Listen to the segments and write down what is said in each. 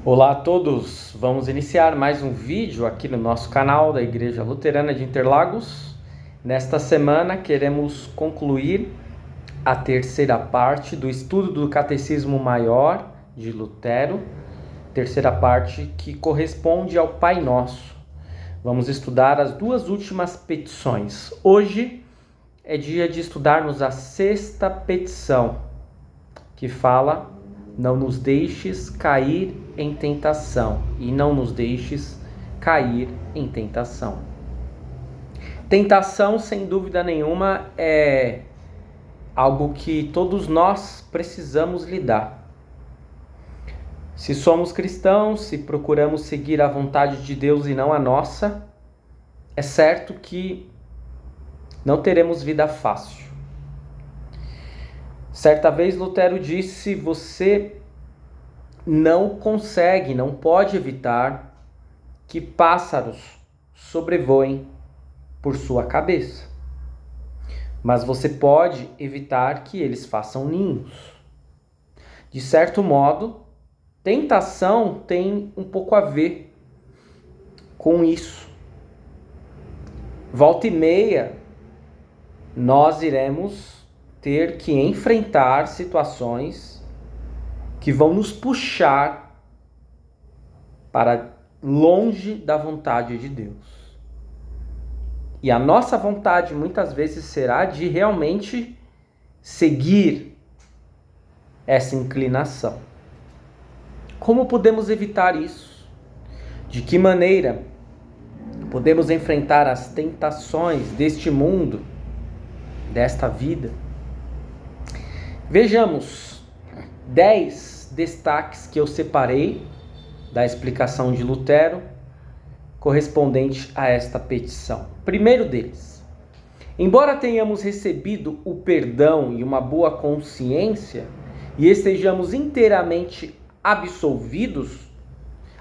Olá a todos, vamos iniciar mais um vídeo aqui no nosso canal da Igreja Luterana de Interlagos. Nesta semana queremos concluir a terceira parte do estudo do Catecismo Maior de Lutero, terceira parte que corresponde ao Pai Nosso. Vamos estudar as duas últimas petições. Hoje é dia de estudarmos a sexta petição, que fala: não nos deixes cair em tentação, e não nos deixes cair em tentação. Tentação, sem dúvida nenhuma, é algo que todos nós precisamos lidar. Se somos cristãos, se procuramos seguir a vontade de Deus e não a nossa, é certo que não teremos vida fácil. Certa vez Lutero disse: você não consegue, não pode evitar que pássaros sobrevoem por sua cabeça, mas você pode evitar que eles façam ninhos. De certo modo, tentação tem um pouco a ver com isso. Volta e meia, nós iremos ter que enfrentar situações que vão nos puxar para longe da vontade de Deus. E a nossa vontade muitas vezes será de realmente seguir essa inclinação. Como podemos evitar isso? De que maneira podemos enfrentar as tentações deste mundo, desta vida? Vejamos 10 destaques que eu separei da explicação de Lutero correspondente a esta petição. Primeiro deles: embora tenhamos recebido o perdão e uma boa consciência e estejamos inteiramente absolvidos,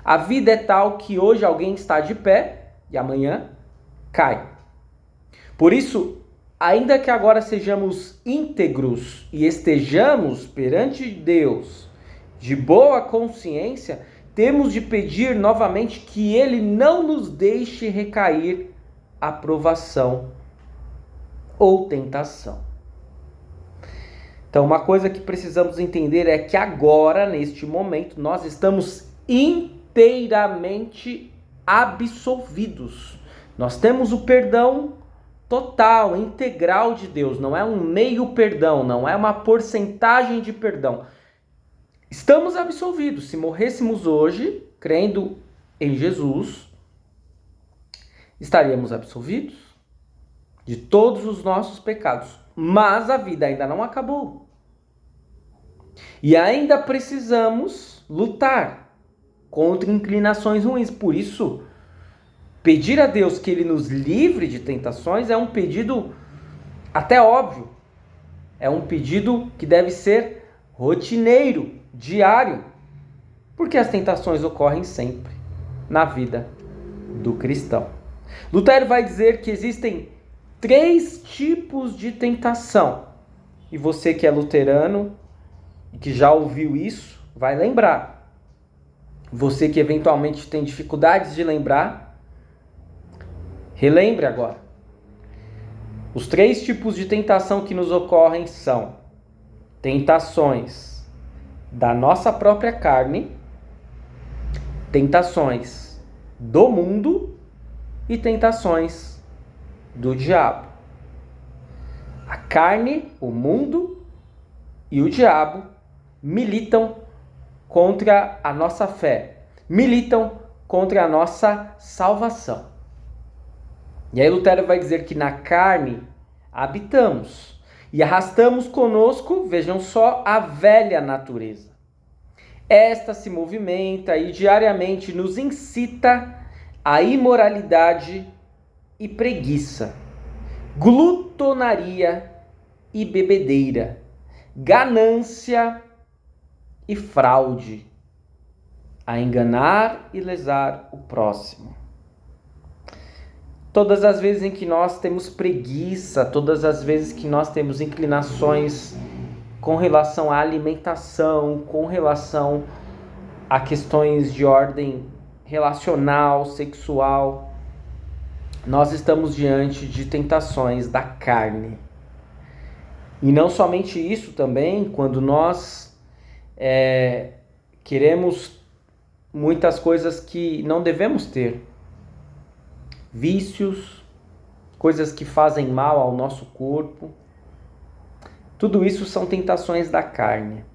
a vida é tal que hoje alguém está de pé e amanhã cai. Por isso, ainda que agora sejamos íntegros e estejamos perante Deus de boa consciência, temos de pedir novamente que Ele não nos deixe recair a provação ou tentação. Então, uma coisa que precisamos entender é que agora, neste momento, nós estamos inteiramente absolvidos. Nós temos o perdão total, integral de Deus, não é um meio perdão, não é uma porcentagem de perdão. Estamos absolvidos. Se morrêssemos hoje, crendo em Jesus, estaríamos absolvidos de todos os nossos pecados. Mas a vida ainda não acabou. E ainda precisamos lutar contra inclinações ruins. Por isso, pedir a Deus que Ele nos livre de tentações é um pedido até óbvio. É um pedido que deve ser rotineiro, diário, porque as tentações ocorrem sempre na vida do cristão. Lutero vai dizer que existem 3 tipos de tentação. E você que é luterano e que já ouviu isso, vai lembrar. Você que eventualmente tem dificuldades de lembrar, relembre agora. Os 3 tipos de tentação que nos ocorrem são tentações da nossa própria carne, tentações do mundo e tentações do diabo. A carne, o mundo e o diabo militam contra a nossa fé, militam contra a nossa salvação. E aí Lutero vai dizer que na carne habitamos e arrastamos conosco, vejam só, a velha natureza. Esta se movimenta e diariamente nos incita à imoralidade e preguiça, glutonaria e bebedeira, ganância e fraude, a enganar e lesar o próximo. Todas as vezes em que nós temos preguiça, todas as vezes que nós temos inclinações com relação à alimentação, com relação a questões de ordem relacional, sexual. Nós estamos diante de tentações da carne. E não somente isso também, quando nós queremos muitas coisas que não devemos ter. Vícios, coisas que fazem mal ao nosso corpo. Tudo isso são tentações da carne.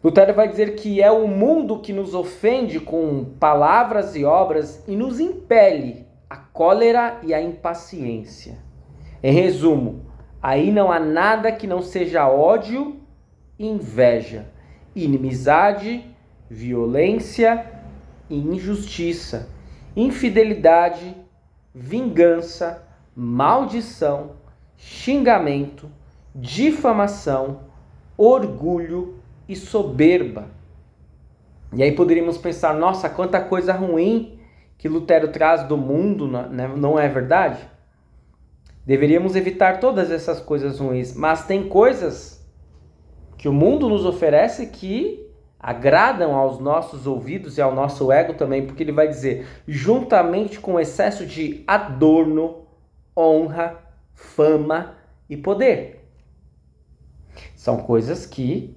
Lutero vai dizer que é o mundo que nos ofende com palavras e obras e nos impele a cólera e a impaciência. Em resumo, aí não há nada que não seja ódio e inveja, inimizade, violência e injustiça, infidelidade, vingança, maldição, xingamento, difamação, orgulho e soberba. E aí poderíamos pensar, nossa, quanta coisa ruim que Lutero traz do mundo, não é verdade? Deveríamos evitar todas essas coisas ruins, mas tem coisas que o mundo nos oferece que agradam aos nossos ouvidos e ao nosso ego também, porque ele vai dizer, juntamente com o excesso de adorno, honra, fama e poder. São coisas que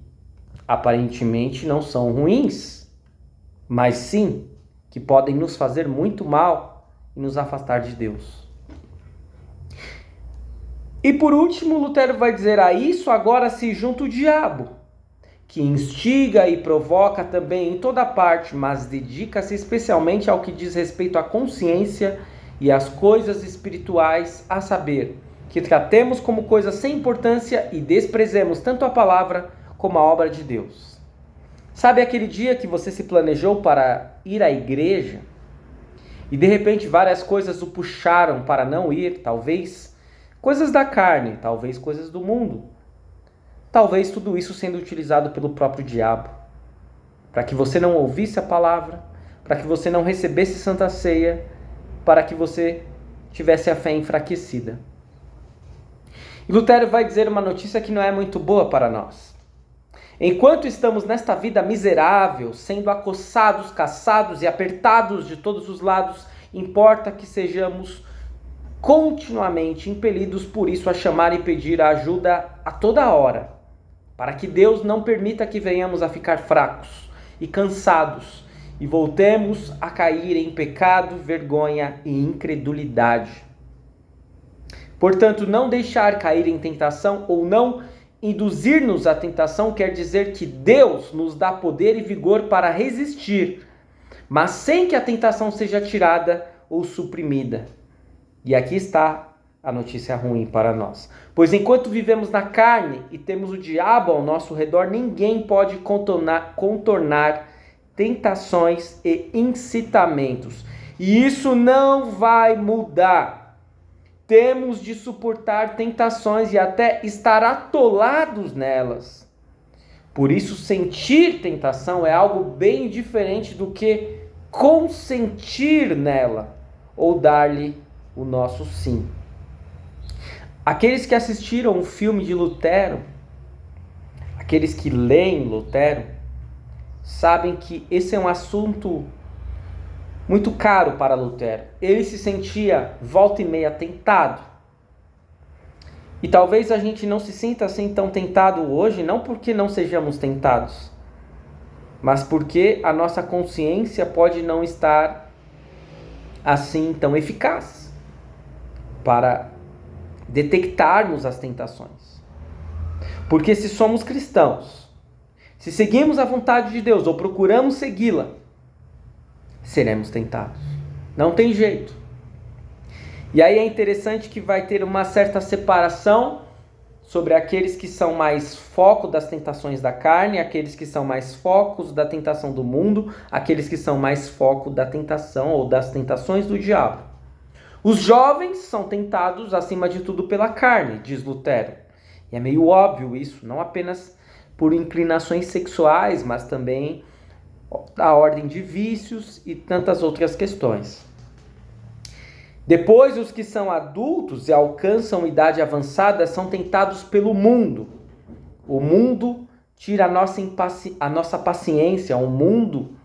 aparentemente não são ruins, mas sim que podem nos fazer muito mal e nos afastar de Deus. E por último, Lutero vai dizer, a isso agora se junta o diabo, que instiga e provoca também em toda parte, mas dedica-se especialmente ao que diz respeito à consciência e às coisas espirituais, a saber, que tratemos como coisa sem importância e desprezemos tanto a palavra como a obra de Deus. Sabe aquele dia que você se planejou para ir à igreja e de repente várias coisas o puxaram para não ir, talvez coisas da carne, talvez coisas do mundo, talvez tudo isso sendo utilizado pelo próprio diabo, para que você não ouvisse a palavra, para que você não recebesse Santa Ceia, para que você tivesse a fé enfraquecida. E Lutero vai dizer uma notícia que não é muito boa para nós. Enquanto estamos nesta vida miserável, sendo acossados, caçados e apertados de todos os lados, importa que sejamos continuamente impelidos por isso a chamar e pedir a ajuda a toda hora, para que Deus não permita que venhamos a ficar fracos e cansados e voltemos a cair em pecado, vergonha e incredulidade. Portanto, não deixar cair em tentação ou não induzir-nos à tentação quer dizer que Deus nos dá poder e vigor para resistir, mas sem que a tentação seja tirada ou suprimida. E aqui está a notícia ruim para nós. Pois enquanto vivemos na carne e temos o diabo ao nosso redor, ninguém pode contornar tentações e incitamentos. E isso não vai mudar. Temos de suportar tentações e até estar atolados nelas. Por isso, sentir tentação é algo bem diferente do que consentir nela ou dar-lhe o nosso sim. Aqueles que assistiram o filme de Lutero, aqueles que leem Lutero, sabem que esse é um assunto muito caro para Lutero. Ele se sentia volta e meia tentado. E talvez a gente não se sinta assim tão tentado hoje, não porque não sejamos tentados, mas porque a nossa consciência pode não estar assim tão eficaz para detectarmos as tentações. Porque se somos cristãos, se seguimos a vontade de Deus ou procuramos segui-la, seremos tentados. Não tem jeito. E aí é interessante que vai ter uma certa separação sobre aqueles que são mais foco das tentações da carne, aqueles que são mais focos da tentação do mundo, aqueles que são mais foco da tentação ou das tentações do diabo. Os jovens são tentados acima de tudo pela carne, diz Lutero. E é meio óbvio isso, não apenas por inclinações sexuais, mas também da ordem de vícios e tantas outras questões. Depois, os que são adultos e alcançam idade avançada são tentados pelo mundo. O mundo tira a nossa paciência, o mundo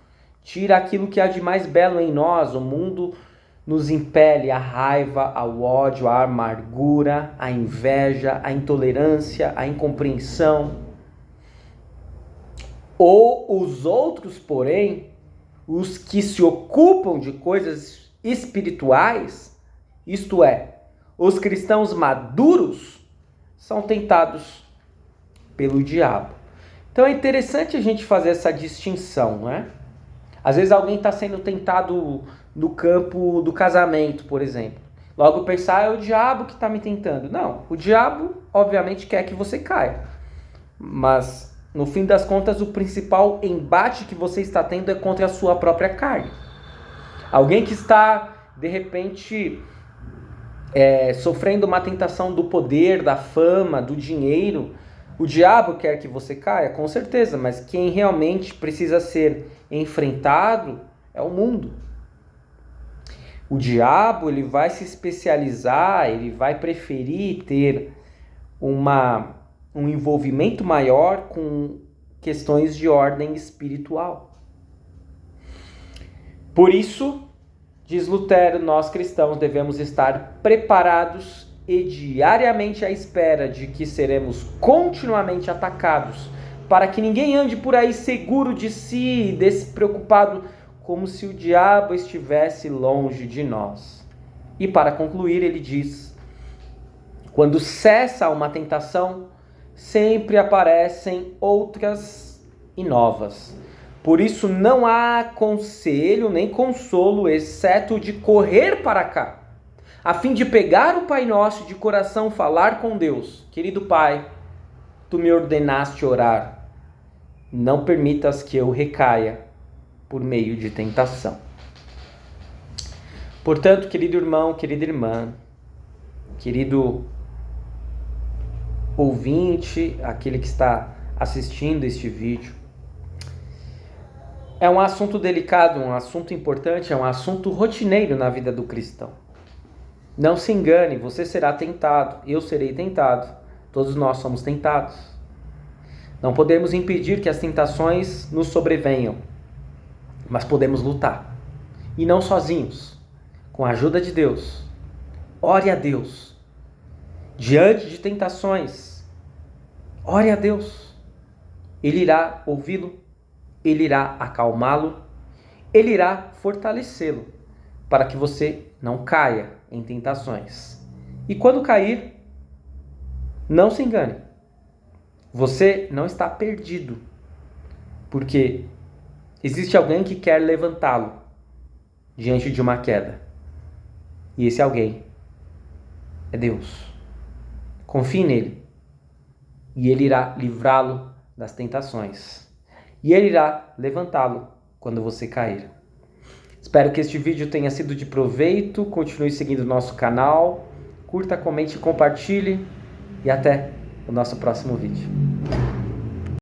tira aquilo que há de mais belo em nós, o mundo nos impele a raiva, ao ódio, a amargura, a inveja, a intolerância, a incompreensão. Ou os outros, porém, os que se ocupam de coisas espirituais, isto é, os cristãos maduros, são tentados pelo diabo. Então é interessante a gente fazer essa distinção, não é? Às vezes alguém está sendo tentado no campo do casamento, por exemplo. Logo pensar, é o diabo que está me tentando. Não, o diabo obviamente quer que você caia. Mas no fim das contas o principal embate que você está tendo é contra a sua própria carne. Alguém que está de repente sofrendo uma tentação do poder, da fama, do dinheiro. O diabo quer que você caia, com certeza, mas quem realmente precisa ser enfrentado é o mundo. O diabo, ele vai se especializar, ele vai preferir ter um envolvimento maior com questões de ordem espiritual. Por isso, diz Lutero, nós cristãos devemos estar preparados e diariamente à espera de que seremos continuamente atacados, para que ninguém ande por aí seguro de si, despreocupado, como se o diabo estivesse longe de nós. E para concluir, ele diz: quando cessa uma tentação, sempre aparecem outras e novas. Por isso não há conselho nem consolo, exceto de correr para cá, a fim de pegar o Pai Nosso de coração, falar com Deus. Querido Pai, Tu me ordenaste orar. Não permitas que eu recaia por meio de tentação. Portanto, querido irmão, querida irmã, querido ouvinte, aquele que está assistindo este vídeo, é um assunto delicado, um assunto importante, é um assunto rotineiro na vida do cristão. Não se engane, você será tentado, eu serei tentado, todos nós somos tentados. Não podemos impedir que as tentações nos sobrevenham, mas podemos lutar. E não sozinhos, com a ajuda de Deus. Ore a Deus. Diante de tentações, ore a Deus. Ele irá ouvi-lo, Ele irá acalmá-lo, Ele irá fortalecê-lo, para que você não caia em tentações. E quando cair, não se engane. Você não está perdido, porque existe alguém que quer levantá-lo diante de uma queda. E esse alguém é Deus. Confie nele, e Ele irá livrá-lo das tentações. E Ele irá levantá-lo quando você cair. Espero que este vídeo tenha sido de proveito. Continue seguindo o nosso canal. Curta, comente e compartilhe. E até o nosso próximo vídeo.